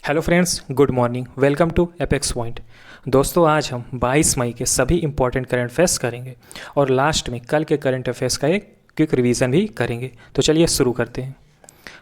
Hello friends, good morning. Welcome to Apex Point. दोस्तों, आज हम 22 मई के सभी इंपॉर्टेंट करंट अफेयर्स करेंगे और लास्ट में कल के करंट अफेयर्स का एक क्विक रिवीजन भी करेंगे। तो चलिए शुरू करते हैं।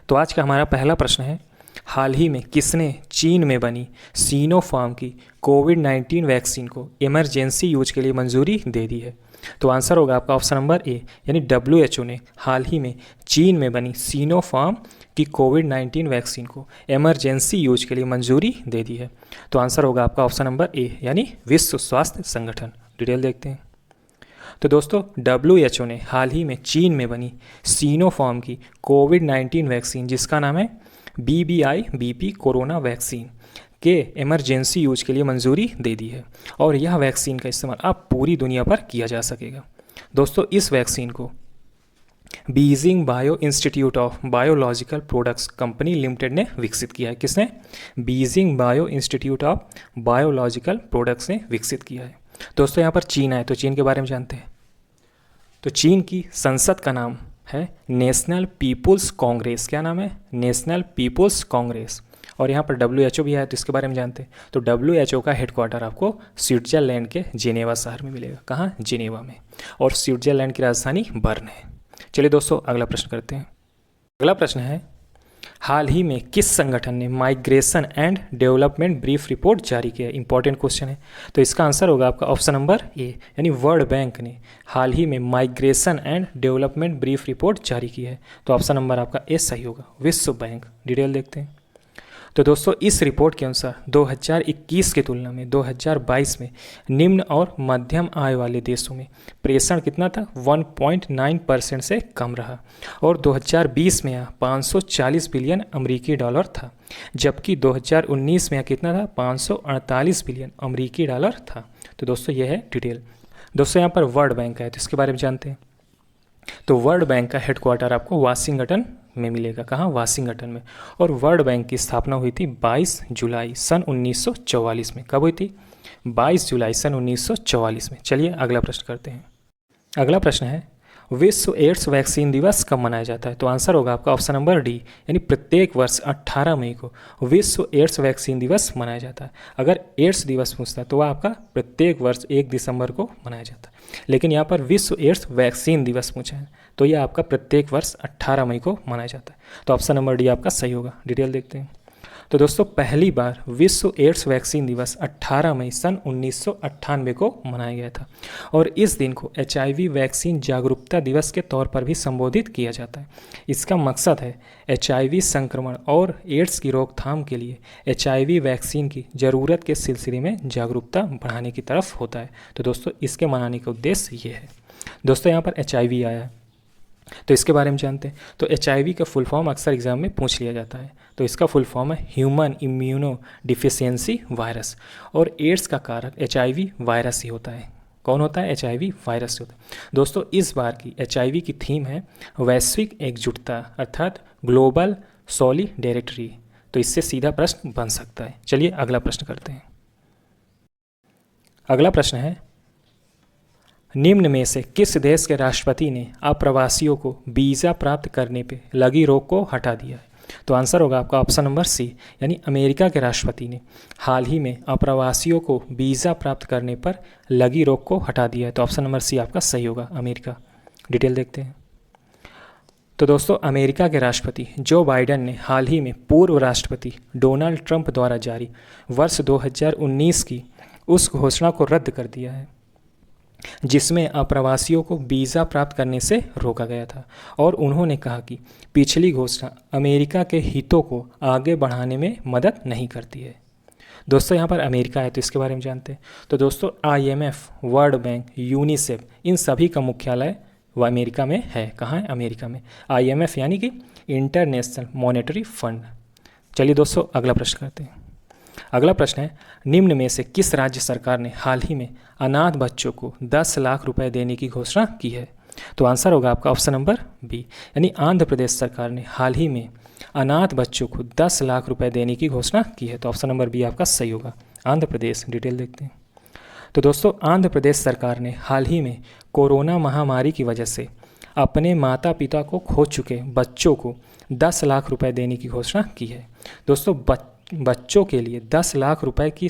तो आज का हमारा पहला प्रश्न है, हाल ही में किसने चीन में बनी सिनोफार्म की कोविड-19 वैक्सीन को इमरजेंसी यूज के लिए मंजूरी दे दी है? तो आंसर होगा आपका ऑप्शन नंबर ए, यानी WHO ने हाल ही में चीन में बनी सिनोफार्म की कोविड-19 वैक्सीन को इमरजेंसी यूज के लिए मंजूरी दे दी है। तो आंसर होगा आपका ऑप्शन नंबर ए, यानी विश्व स्वास्थ्य संगठन। डिटेल देखते हैं। तो दोस्तों, WHO ने हाल ही में चीन में बनी सिनोफार्म की कोविड-19 वैक्सीन, जिसका नाम है BBI-BP कोरोना वैक्सीन, के इमरजेंसी यूज के लिए मंजूरी दे दी है और यह वैक्सीन का इस्तेमाल अब पूरी दुनिया पर किया जा सकेगा। दोस्तों, इस वैक्सीन को Beijing bio institute of biological products company limited ने विकसित किया है। किसने? Beijing bio institute of biological products ने विकसित किया है। दोस्तों, यहाँ पर चीन है, तो चीन के बारे में जानते हैं। तो चीन की संसद का नाम है नेशनल पीपुल्स कांग्रेस। क्या नाम है? National People's Congress. और यहाँ पर WHO भी है, तो इसके बारे में जानते हैं। तो WHO का हेडक्वार्टर आपको स्विट्जरलैंड के जिनेवा शहर में मिलेगा। कहाँ? जिनेवा में। और स्विट्जरलैंड की राजधानी बर्न है। चलिए दोस्तों, अगला प्रश्न करते हैं। अगला प्रश्न है, हाल ही में किस संगठन ने migration and development brief report जारी किया है? इंपॉर्टेंट क्वेश्चन है। तो इसका आंसर होगा आपका ऑप्शन नंबर ए, यानी वर्ल्ड बैंक ने हाल ही में migration and development brief report जारी की है। तो ऑप्शन नंबर आपका ए सही होगा, विश्व बैंक। डिटेल देखते हैं। तो दोस्तों, इस रिपोर्ट के अनुसार 2021 की तुलना में 2022 में निम्न और मध्यम आय वाले देशों में प्रेषण कितना था? 1.9% से कम रहा और 2020 में यह 540 बिलियन अमेरिकी डॉलर था, जबकि 2019 में यह कितना था? 548 बिलियन अमेरिकी डॉलर था। तो दोस्तों, यह है डिटेल। दोस्तों, यहाँ पर वर्ल्ड बैंक है, तो इसके बारे में जानते हैं। तो वर्ल्ड बैंक का हेडक्वार्टर आपको वाशिंगटन में मिलेगा। कहाँ? वाशिंगटन में। और वर्ल्ड बैंक की स्थापना हुई थी 22 जुलाई सन 1944 में। कब हुई थी? 22 जुलाई सन 1944 में। चलिए अगला प्रश्न करते हैं। अगला प्रश्न है, विश्व एड्स वैक्सीन दिवस कब मनाया जाता है? तो आंसर होगा आपका ऑप्शन नंबर डी, यानी प्रत्येक वर्ष 18 मई को विश्व एड्स वैक्सीन दिवस मनाया जाता है। अगर एड्स दिवस पूछता है तो वह आपका प्रत्येक वर्ष 1 दिसंबर को मनाया जाता है, लेकिन यहाँ पर विश्व एड्स वैक्सीन दिवस पूछा है तो यह आपका प्रत्येक वर्ष 18 मई को मनाया जाता है। तो ऑप्शन नंबर डी आपका सही होगा। डिटेल देखते हैं। तो दोस्तों, पहली बार विश्व एड्स वैक्सीन दिवस 18 मई सन 1998 को मनाया गया था और इस दिन को HIV वैक्सीन जागरूकता दिवस के तौर पर भी संबोधित किया जाता है। इसका मकसद है HIV संक्रमण और एड्स की रोकथाम के लिए HIV वैक्सीन की ज़रूरत के सिलसिले में जागरूकता बढ़ाने की तरफ होता है। तो दोस्तों, इसके मनाने का उद्देश्य ये है। दोस्तों, यहाँ पर HIV आया है, तो इसके बारे में जानते हैं। तो HIV का फुल फॉर्म अक्सर एग्जाम में पूछ लिया जाता है। तो इसका फुल फॉर्म है ह्यूमन इम्यूनो डिफिशियंसी वायरस और एड्स का कारक HIV वायरस ही होता है। कौन होता है? HIV वायरस होता है। दोस्तों, इस बार की HIV की थीम है वैश्विक एकजुटता, अर्थात ग्लोबल सॉलिडेरिटी। तो इससे सीधा प्रश्न बन सकता है। चलिए अगला प्रश्न करते हैं। अगला प्रश्न है, निम्न में से किस देश के राष्ट्रपति ने अप्रवासियों को वीज़ा प्राप्त करने पर लगी रोक को हटा दिया है? तो आंसर होगा आपका ऑप्शन नंबर सी, यानी अमेरिका के राष्ट्रपति ने हाल ही में अप्रवासियों को वीज़ा प्राप्त करने पर लगी रोक को हटा दिया है। तो ऑप्शन नंबर सी आपका सही होगा, अमेरिका। डिटेल देखते हैं। तो दोस्तों, अमेरिका के राष्ट्रपति जो बाइडेन ने हाल ही में पूर्व राष्ट्रपति डोनाल्ड ट्रंप द्वारा जारी वर्ष 2019 की उस घोषणा को रद्द कर दिया है जिसमें अप्रवासियों को वीज़ा प्राप्त करने से रोका गया था और उन्होंने कहा कि पिछली घोषणा अमेरिका के हितों को आगे बढ़ाने में मदद नहीं करती है। दोस्तों, यहाँ पर अमेरिका है, तो इसके बारे में जानते हैं। तो दोस्तों, IMF, वर्ल्ड बैंक, यूनिसेफ, इन सभी का मुख्यालय वह अमेरिका में है। कहाँ है? अमेरिका में। IMF यानी कि इंटरनेशनल मॉनेटरी फंड। चलिए दोस्तों, अगला प्रश्न करते हैं। अगला प्रश्न है, निम्न में से किस राज्य सरकार ने हाल ही में अनाथ बच्चों को 10 लाख रुपए देने की घोषणा की है? तो आंसर होगा आपका ऑप्शन नंबर बी, यानी आंध्र प्रदेश सरकार ने हाल ही में अनाथ बच्चों को 10 लाख रुपए देने की घोषणा की है। तो ऑप्शन नंबर बी आपका सही होगा, आंध्र प्रदेश। डिटेल देखते हैं। तो दोस्तों, आंध्र प्रदेश सरकार ने हाल ही में कोरोना महामारी की वजह से अपने माता पिता को खो चुके बच्चों को 10 लाख रुपए देने की घोषणा की है। दोस्तों, बच्चों के लिए 10 लाख रुपए की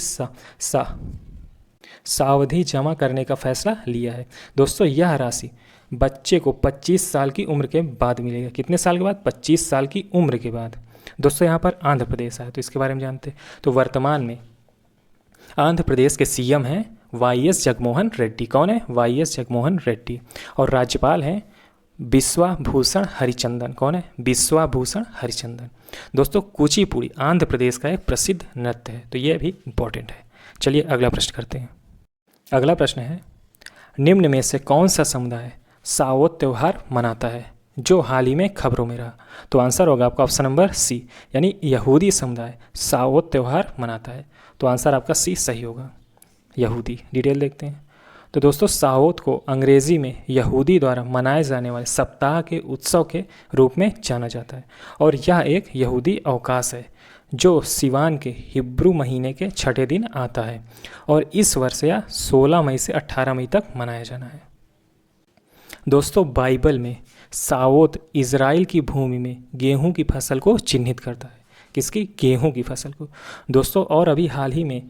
सावधि जमा करने का फैसला लिया है। दोस्तों यह राशि बच्चे को 25 साल की उम्र के बाद मिलेगा। कितने साल के बाद? 25 साल की उम्र के बाद। दोस्तों यहाँ पर आंध्र प्रदेश है, तो इसके बारे में जानते हैं। तो वर्तमान में आंध्र प्रदेश के सीएम हैं वाईएस जगनमोहन रेड्डी। कौन है? वाईएस जगनमोहन रेड्डी। और राज्यपाल हैं बिश्वाभूषण हरिचंदन। कौन है? बिश्वाभूषण हरिचंदन। दोस्तों कुचिपुड़ी आंध्र प्रदेश का एक प्रसिद्ध नृत्य है, तो यह भी इम्पोर्टेंट है। चलिए अगला प्रश्न करते हैं। अगला प्रश्न है, निम्न में से कौन सा समुदाय सावोत त्यौहार मनाता है जो हाल ही में खबरों में रहा? तो आंसर होगा आपका ऑप्शन नंबर सी, यानी यहूदी समुदाय सावोत त्यौहार मनाता है। तो आंसर आपका सी सही होगा, यहूदी। डिटेल देखते हैं। तो दोस्तों सावोत को अंग्रेज़ी में यहूदी द्वारा मनाए जाने वाले सप्ताह के उत्सव के रूप में जाना जाता है और यह एक यहूदी अवकाश है जो सिवान के हिब्रू महीने के छठे दिन आता है और इस वर्ष यह 16 मई से 18 मई तक मनाया जाना है। दोस्तों बाइबल में सावोत इज़राइल की भूमि में गेहूं की फसल को चिन्हित करता है। किसकी? गेहूं की फसल को। दोस्तों और अभी हाल ही में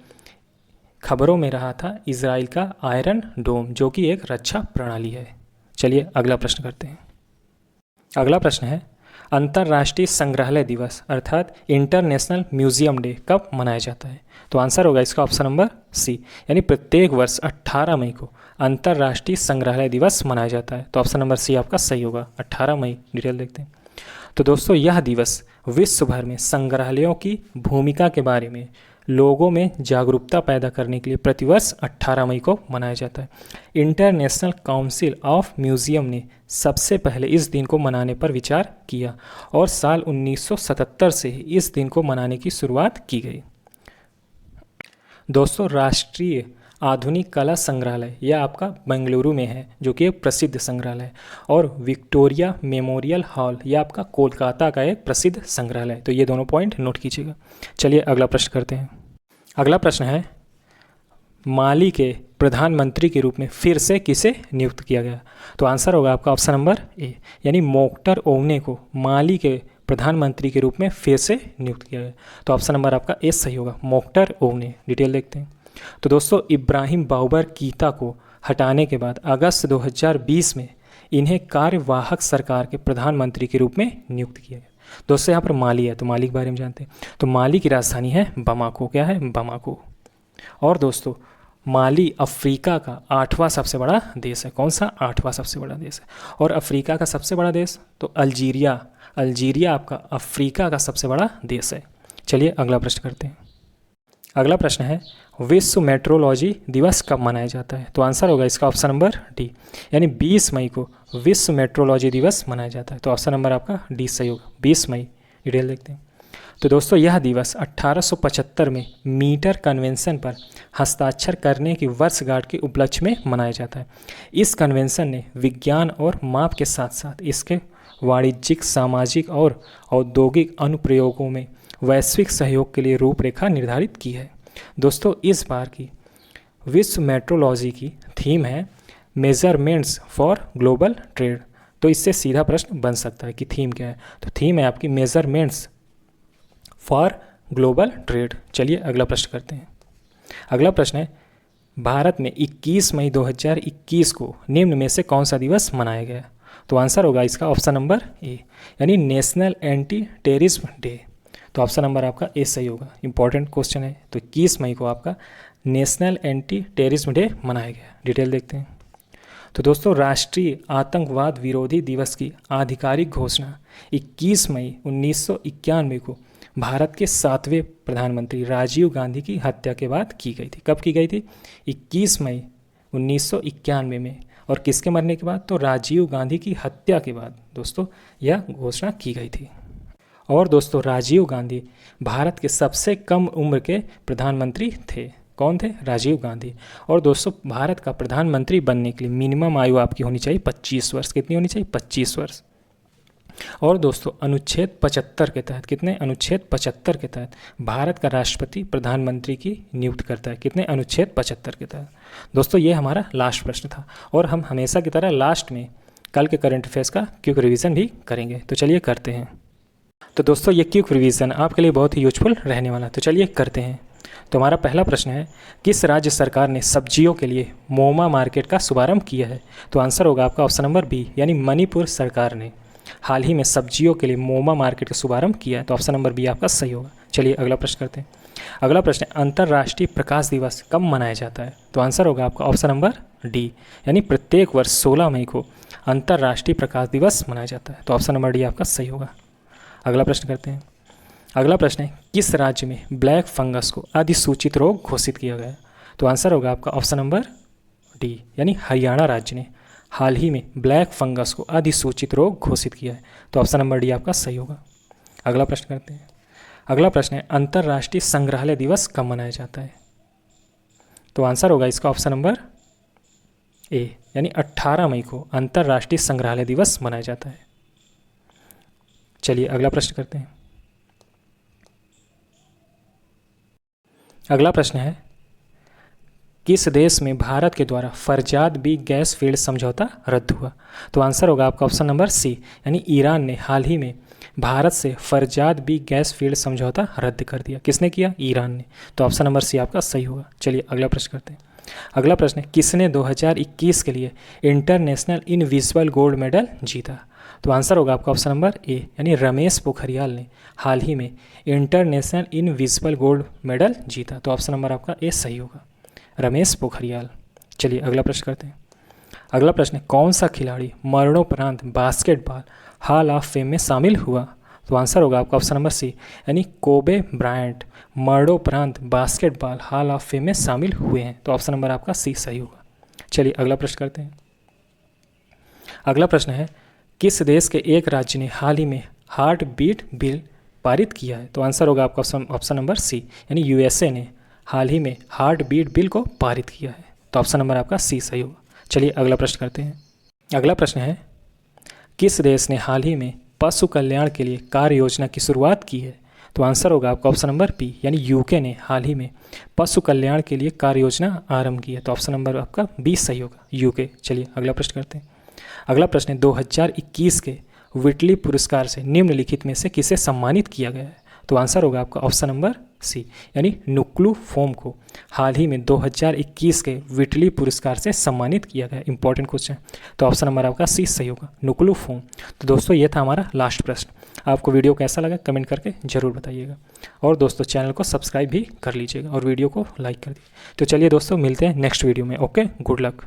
खबरों में रहा था इज़राइल का आयरन डोम, जो कि एक रक्षा प्रणाली है। चलिए अगला प्रश्न करते हैं। अगला प्रश्न है, अंतर्राष्ट्रीय संग्रहालय दिवस अर्थात इंटरनेशनल म्यूजियम डे कब मनाया जाता है? तो आंसर होगा इसका ऑप्शन नंबर सी, यानी प्रत्येक वर्ष 18 मई को अंतर्राष्ट्रीय संग्रहालय दिवस मनाया जाता है। तो ऑप्शन नंबर सी आपका सही होगा, 18 मई। डिटेल देखते हैं। तो दोस्तों यह दिवस विश्व भर में संग्रहालयों की भूमिका के बारे में लोगों में जागरूकता पैदा करने के लिए प्रतिवर्ष 18 मई को मनाया जाता है। इंटरनेशनल काउंसिल ऑफ म्यूजियम ने सबसे पहले इस दिन को मनाने पर विचार किया और साल 1977 से ही इस दिन को मनाने की शुरुआत की गई। दोस्तों राष्ट्रीय आधुनिक कला संग्रहालय यह आपका बेंगलुरु में है, जो कि एक प्रसिद्ध संग्रहालय है, और विक्टोरिया मेमोरियल हॉल यह आपका कोलकाता का एक प्रसिद्ध संग्रहालय है। तो ये दोनों पॉइंट नोट कीजिएगा। चलिए अगला प्रश्न करते हैं। अगला प्रश्न है, माली के प्रधानमंत्री के रूप में फिर से किसे नियुक्त किया गया? तो आंसर होगा आपका ऑप्शन नंबर ए, यानी मोख्तर ओवने को माली के प्रधानमंत्री के रूप में फिर से नियुक्त किया गया। तो ऑप्शन नंबर आपका ए सही होगा, मोख्तर ओवने। डिटेल देखते हैं। तो दोस्तों इब्राहिम बाउबर कीता को हटाने के बाद अगस्त 2020 में इन्हें कार्यवाहक सरकार के प्रधानमंत्री के रूप में नियुक्त किया गया। दोस्तों यहाँ पर माली है, तो माली के बारे में जानते हैं। तो माली की राजधानी है बमाको। क्या है? बमाको। और दोस्तों माली अफ्रीका का 8वां सबसे बड़ा देश है। कौन सा? 8वां सबसे बड़ा देश है। और अफ्रीका का सबसे बड़ा देश तो अल्जीरिया। अल्जीरिया आपका अफ्रीका का सबसे बड़ा देश है। चलिए अगला प्रश्न करते हैं। अगला प्रश्न है, विश्व मेट्रोलॉजी दिवस कब मनाया जाता है? तो आंसर होगा इसका ऑप्शन नंबर डी, यानी 20 मई को विश्व मेट्रोलॉजी दिवस मनाया जाता है। तो ऑप्शन नंबर आपका डी सही होगा, 20 मई। डिटेल देखते हैं। तो दोस्तों यह दिवस 1875 में मीटर कन्वेंशन पर हस्ताक्षर करने की वर्षगांठ के उपलक्ष्य में मनाया जाता है। इस कन्वेंशन ने विज्ञान और माप के साथ साथ इसके वाणिज्यिक, सामाजिक और औद्योगिक अनुप्रयोगों में वैश्विक सहयोग के लिए रूपरेखा निर्धारित की है। दोस्तों इस बार की विश्व मेट्रोलॉजी की थीम है मेजरमेंट्स फॉर ग्लोबल ट्रेड। तो इससे सीधा प्रश्न बन सकता है कि थीम क्या है? तो थीम है आपकी मेजरमेंट्स फॉर ग्लोबल ट्रेड। चलिए अगला प्रश्न करते हैं। अगला प्रश्न है, भारत में 21 मई 2021 को निम्न में से कौन सा दिवस मनाया गया? तो आंसर होगा इसका ऑप्शन नंबर ए, यानी नेशनल एंटी टेररिज्म डे। तो ऑप्शन नंबर आपका ए सही होगा, इंपॉर्टेंट क्वेश्चन है। तो 21 मई को आपका नेशनल एंटी टेररिज्म डे मनाया गया। डिटेल देखते हैं। तो दोस्तों राष्ट्रीय आतंकवाद विरोधी दिवस की आधिकारिक घोषणा 21 मई 1991 को भारत के 7वें प्रधानमंत्री राजीव गांधी की हत्या के बाद की गई थी। कब की गई थी? 21 मई 1991 में। और किसके मरने के बाद? तो राजीव गांधी की हत्या के बाद दोस्तों यह घोषणा की गई थी। और दोस्तों राजीव गांधी भारत के सबसे कम उम्र के प्रधानमंत्री थे। कौन थे? राजीव गांधी। और दोस्तों भारत का प्रधानमंत्री बनने के लिए मिनिमम आयु आपकी होनी चाहिए 25 वर्ष। कितनी होनी चाहिए? 25 वर्ष। और दोस्तों अनुच्छेद 75 के तहत, कितने? अनुच्छेद 75 के तहत भारत का राष्ट्रपति प्रधानमंत्री की नियुक्त करता है। कितने? अनुच्छेद 75 के तहत। दोस्तों ये हमारा लास्ट प्रश्न था और हम हमेशा की तरह लास्ट में कल के करंट अफेयर्स का क्विक रिवीजन भी करेंगे। तो चलिए करते हैं। तो तो दोस्तों ये क्विक रिवीजन आपके लिए बहुत ही यूजफुल रहने वाला है। तो चलिए करते हैं। तो हमारा पहला प्रश्न है, किस राज्य सरकार ने सब्जियों के लिए मोमा मार्केट का शुभारंभ किया है? तो आंसर होगा आपका ऑप्शन नंबर बी, यानी मणिपुर सरकार ने हाल ही में सब्जियों के लिए मोमा मार्केट का शुभारंभ किया है। तो ऑप्शन नंबर बी आपका सही होगा। चलिए अगला प्रश्न करते हैं। अगला प्रश्न है, अंतर्राष्ट्रीय प्रकाश दिवस कब मनाया जाता है? तो आंसर होगा आपका ऑप्शन नंबर डी, यानी प्रत्येक वर्ष 16 मई को अंतर्राष्ट्रीय प्रकाश दिवस मनाया जाता है। तो ऑप्शन नंबर डी आपका सही होगा। अगला प्रश्न करते हैं। अगला प्रश्न है, किस राज्य में ब्लैक फंगस को अधिसूचित रोग घोषित किया गया? तो आंसर होगा आपका ऑप्शन नंबर डी, यानी हरियाणा राज्य ने हाल ही में ब्लैक फंगस को अधिसूचित रोग घोषित किया है। तो ऑप्शन नंबर डी आपका सही होगा। अगला प्रश्न करते हैं। अगला प्रश्न है, अंतर्राष्ट्रीय संग्रहालय दिवस कब मनाया जाता है? तो आंसर होगा इसका ऑप्शन नंबर ए, यानी 18 मई को अंतर्राष्ट्रीय संग्रहालय दिवस मनाया जाता है। चलिए अगला प्रश्न करते हैं। अगला प्रश्न है, किस देश में भारत के द्वारा फरजाद बी गैस फील्ड समझौता रद्द हुआ? तो आंसर होगा आपका ऑप्शन नंबर सी, यानी ईरान ने हाल ही में भारत से फरजाद बी गैस फील्ड समझौता रद्द कर दिया। किसने किया? ईरान ने। तो ऑप्शन नंबर सी आपका सही होगा। चलिए अगला प्रश्न करते हैं। अगला प्रश्न है, किसने 2021 के लिए इंटरनेशनल इनविजिबल गोल्ड मेडल जीता? तो आंसर होगा आपका ऑप्शन नंबर ए, यानी रमेश पोखरियाल ने हाल ही में इंटरनेशनल इनविजिबल गोल्ड मेडल जीता। तो ऑप्शन नंबर आपका ए सही होगा, रमेश पोखरियाल। चलिए अगला प्रश्न करते हैं। अगला प्रश्न है, कौन सा खिलाड़ी मरणोपरांत बास्केटबॉल हॉल ऑफ फेम में शामिल हुआ? तो आंसर होगा आपका ऑप्शन नंबर सी, यानी कोबे ब्रायंट मरणोपरांत बास्केटबॉल हॉल ऑफ फेम में शामिल हुए हैं। तो ऑप्शन नंबर आपका सी सही होगा। चलिए अगला प्रश्न करते हैं। अगला प्रश्न है, किस देश के एक राज्य ने हाल ही में हार्ट बीट बिल पारित किया है? तो आंसर होगा आपका ऑप्शन नंबर सी, यानी यूएसए ने हाल ही में हार्ट बीट बिल को पारित किया है। तो ऑप्शन नंबर आपका सी सही होगा। चलिए अगला प्रश्न करते हैं। अगला प्रश्न है, किस देश ने हाल ही में पशु कल्याण के लिए कार्य योजना की शुरुआत की है? तो आंसर होगा आपका ऑप्शन नंबर बी, यानी यूके ने हाल ही में पशु कल्याण के लिए कार्य योजना आरंभ की है। तो ऑप्शन नंबर आपका बी सही होगा, यूके। चलिए अगला प्रश्न करते हैं। अगला प्रश्न है, 2021 के विटली पुरस्कार से निम्नलिखित में से किसे सम्मानित किया गया है? तो आंसर होगा आपका ऑप्शन नंबर सी, यानी नुक्लू फोम को हाल ही में 2021 के विटली पुरस्कार से सम्मानित किया गया। Important question. तो ऑप्शन नंबर आपका सी सही होगा, नुक्लू फोम। तो दोस्तों ये था हमारा लास्ट प्रश्न। आपको वीडियो कैसा लगा कमेंट करके ज़रूर बताइएगा, और दोस्तों चैनल को सब्सक्राइब भी कर लीजिएगा और वीडियो को लाइक कर दीजिए। तो चलिए दोस्तों मिलते हैं नेक्स्ट वीडियो में। Okay, good luck.